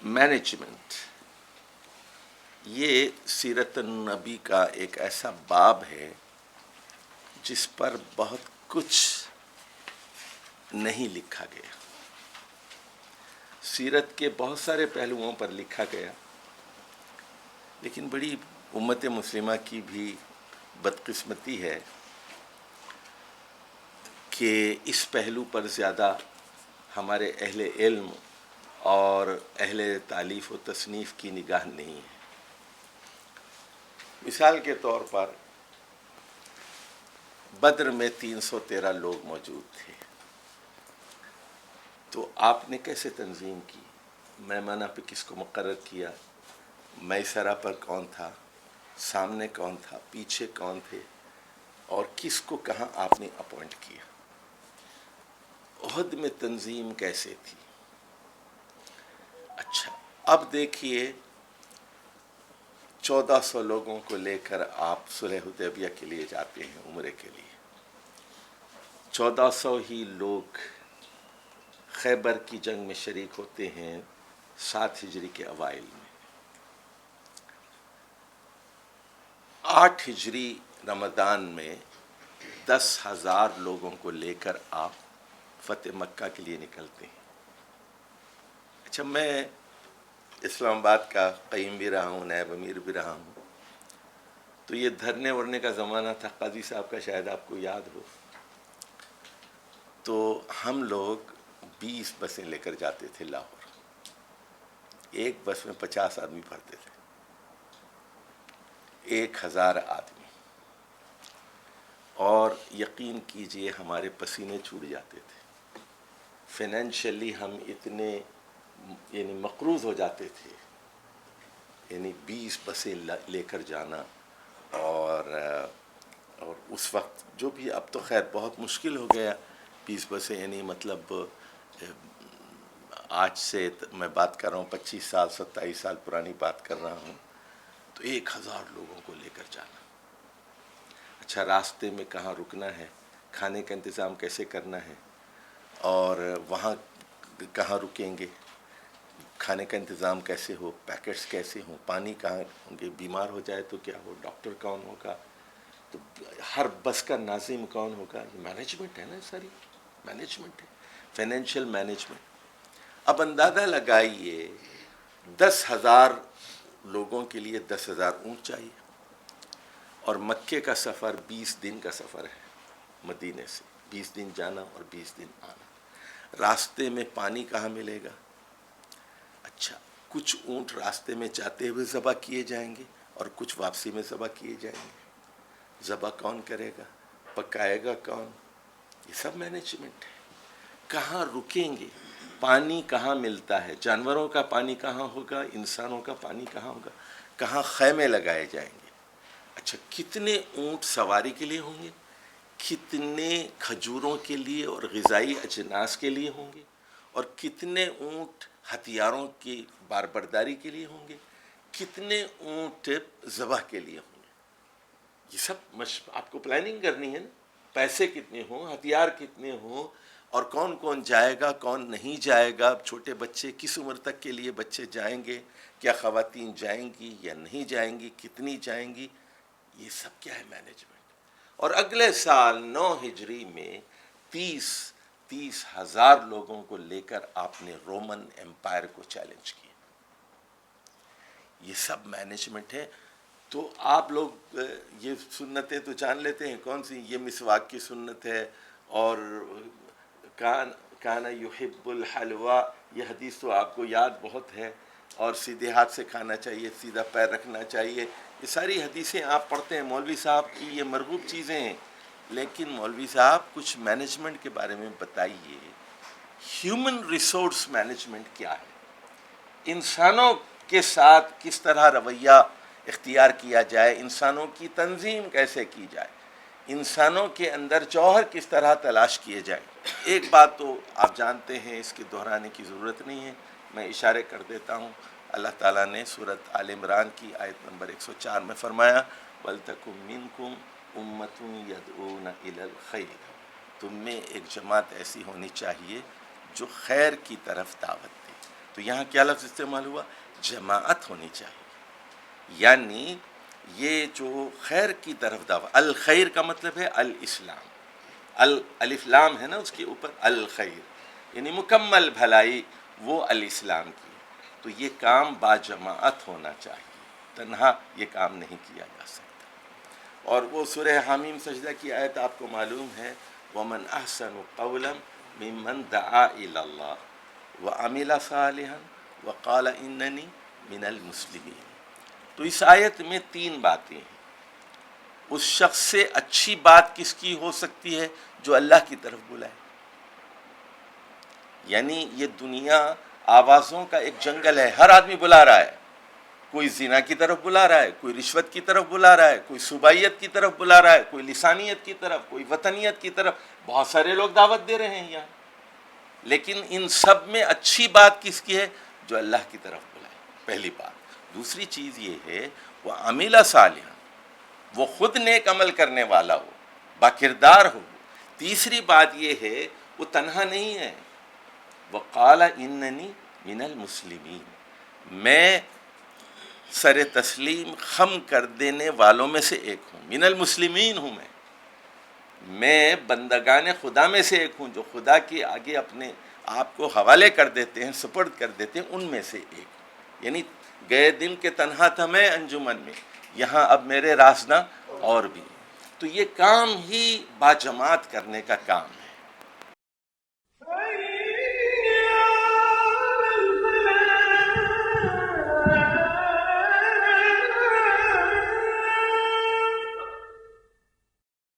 Management, یہ سیرت النبی کا ایک ایسا باب ہے جس پر بہت کچھ نہیں لکھا گیا. سیرت کے بہت سارے پہلوؤں پر لکھا گیا، لیکن بڑی امت مسلمہ کی بھی بدقسمتی ہے کہ اس پہلو پر زیادہ ہمارے اہل علم اور اہل تالیف و تصنیف کی نگاہ نہیں ہے. مثال کے طور پر بدر میں 313 لوگ موجود تھے، تو آپ نے کیسے تنظیم کی؟ میمنہ پہ کس کو مقرر کیا؟ میسرہ پر کون تھا؟ سامنے کون تھا؟ پیچھے کون تھے؟ اور کس کو کہاں آپ نے اپوائنٹ کیا؟ احد میں تنظیم کیسے تھی؟ اچھا، اب دیکھیے 1400 لوگوں کو لے کر آپ صلح حدیبیہ کے لیے جاتے ہیں عمرے کے لیے. 1400 ہی لوگ خیبر کی جنگ میں شریک ہوتے ہیں 7 ہجری کے اوائل میں. 8 ہجری رمضان میں 10,000 لوگوں کو لے کر آپ فتح مکہ کے لیے نکلتے ہیں. اچھا، میں اسلام آباد کا قیم بھی رہا ہوں، نائب امیر بھی رہا ہوں، تو یہ دھرنے ورنے کا زمانہ تھا، قاضی صاحب کا شاید آپ کو یاد ہو. تو ہم لوگ 20 بسیں لے کر جاتے تھے لاہور. ایک بس میں 50 آدمی بھرتے تھے، 1000 آدمی. اور یقین کیجئے ہمارے پسینے چھوٹ جاتے تھے. فائنینشلی ہم اتنے مقروض ہو جاتے تھے، 20 بسیں لے کر جانا. اور اس وقت جو بھی، اب تو خیر بہت مشکل ہو گیا 20 بسیں، مطلب آج سے میں بات کر رہا ہوں 25 سال 27 سال پرانی بات کر رہا ہوں، تو 1000 لوگوں کو لے کر جانا. اچھا، راستے میں کہاں رکنا ہے، کھانے کا انتظام کیسے کرنا ہے، اور وہاں کہاں رکیں گے، کھانے کا انتظام کیسے ہو، پیکٹس کیسے ہوں، پانی کہاں ہوں گے، بیمار ہو جائے تو کیا ہو، ڈاکٹر کون ہوگا، تو ہر بس کا ناظم کون ہوگا. یہ مینجمنٹ ہے نا، ساری مینجمنٹ ہے، فائنینشیل مینجمنٹ. اب اندازہ لگائیے 10,000 لوگوں کے لیے 10,000 اونٹ چاہیے، اور مکے کا سفر 20 دن کا سفر ہے. مدینے سے 20 دن جانا اور 20 دن آنا. راستے میں پانی کہاں ملے گا؟ اچھا، کچھ اونٹ راستے میں جاتے ہوئے ذبح کیے جائیں گے اور کچھ واپسی میں ذبح کیے جائیں گے. ذبح کون کرے گا، پکائے گا کون؟ یہ سب مینجمنٹ ہے. کہاں رکیں گے، پانی کہاں ملتا ہے، جانوروں کا پانی کہاں ہوگا، انسانوں کا پانی کہاں ہوگا، کہاں خیمے لگائے جائیں گے. اچھا، کتنے اونٹ سواری کے لیے ہوں گے، کتنے کھجوروں کے لیے اور غذائی اجناس کے لیے ہوں گے، اور کتنے اونٹ ہتھیاروں کی باربرداری کے لیے ہوں گے، کتنے اونٹ ذبح کے لیے ہوں گے. یہ سب آپ کو پلاننگ کرنی ہے نا. پیسے کتنے ہوں، ہتھیار کتنے ہوں، اور کون کون جائے گا، کون نہیں جائے گا. چھوٹے بچے کس عمر تک کے لیے بچے جائیں گے، کیا خواتین جائیں گی یا نہیں جائیں گی، کتنی جائیں گی. یہ سب کیا ہے، مینجمنٹ. اور اگلے سال 9 ہجری میں 30,000 لوگوں کو لے کر آپ نے رومن امپائر کو چیلنج کیا. یہ سب مینجمنٹ ہے. تو آپ لوگ یہ سنتیں تو جان لیتے ہیں کون سی. یہ مسواک کی سنت ہے، اور کانا یحب الحلوہ، یہ حدیث تو آپ کو یاد بہت ہے. اور سیدھے ہاتھ سے کھانا چاہیے، سیدھا پیر رکھنا چاہیے. یہ ساری حدیثیں آپ پڑھتے ہیں مولوی صاحب کی، یہ مرغوب چیزیں ہیں. لیکن مولوی صاحب کچھ مینجمنٹ کے بارے میں بتائیے. ہیومن ریسورس مینجمنٹ کیا ہے، انسانوں کے ساتھ کس طرح رویہ اختیار کیا جائے، انسانوں کی تنظیم کیسے کی جائے، انسانوں کے اندر جوہر کس طرح تلاش کیے جائیں. ایک بات تو آپ جانتے ہیں، اس کے دہرانے کی ضرورت نہیں ہے، میں اشارے کر دیتا ہوں. اللہ تعالیٰ نے سورۃ آل عمران کی آیت نمبر 104 میں فرمایا، وَلْتَكُن مِّنكُمْ أُمَّةٌ يَدْعُونَ إِلَى الْخَيْرِ. تم میں ایک جماعت ایسی ہونی چاہیے جو خیر کی طرف دعوت دے. تو یہاں کیا لفظ استعمال ہوا؟ جماعت ہونی چاہیے، یعنی یہ جو خیر کی طرف دعوت، الخیر کا مطلب ہے الاسلام، الف لام ہے نا اس کے اوپر، الخیر یعنی مکمل بھلائی، وہ الاسلام کی، تو یہ کام باجماعت ہونا چاہیے، تنہا یہ کام نہیں کیا جا سکتا۔ اور وہ سورہ حامیم سجدہ کی آیت آپ کو معلوم ہے، وَمَنْ أَحْسَنُ قَوْلًا مِمَّنْ دَعَا إِلَى اللَّهِ وَعَمِلَ صَالِحًا وَقَالَ إِنَّنِي مِنَ الْمُسْلِمِينَ۔ تو اس آیت میں تین باتیں ہیں۔ اس شخص سے اچھی بات کس کی ہو سکتی ہے؟ جو اللہ کی طرف بلائے، یعنی یہ دنیا آوازوں کا ایک جنگل ہے، ہر آدمی بلا رہا ہے، کوئی زنا کی طرف بلا رہا ہے، کوئی رشوت کی طرف بلا رہا ہے، کوئی صوبائیت کی طرف بلا رہا ہے، کوئی لسانیت کی طرف، کوئی وطنیت کی طرف، بہت سارے لوگ دعوت دے رہے ہیں یہاں، لیکن ان سب میں اچھی بات کس کی ہے؟ جو اللہ کی طرف بلائے، پہلی بات۔ دوسری چیز یہ ہے وہ عامل صالحا، وہ خود نیک عمل کرنے والا ہو، باکردار ہو۔ تیسری بات یہ ہے وہ تنہا نہیں ہے، وقال اننی من المسلمین، میں سر تسلیم خم کر دینے والوں میں سے ایک ہوں، من المسلمین ہوں، میں بندگان خدا میں سے ایک ہوں، جو خدا کے آگے اپنے آپ کو حوالے کر دیتے ہیں، سپرد کر دیتے ہیں، ان میں سے ایک ہوں۔ یعنی گئے دن کے تنہا تھا میں انجمن میں، یہاں اب میرے راسنا اور بھی۔ تو یہ کام ہی باجماعت کرنے کا کام ہے۔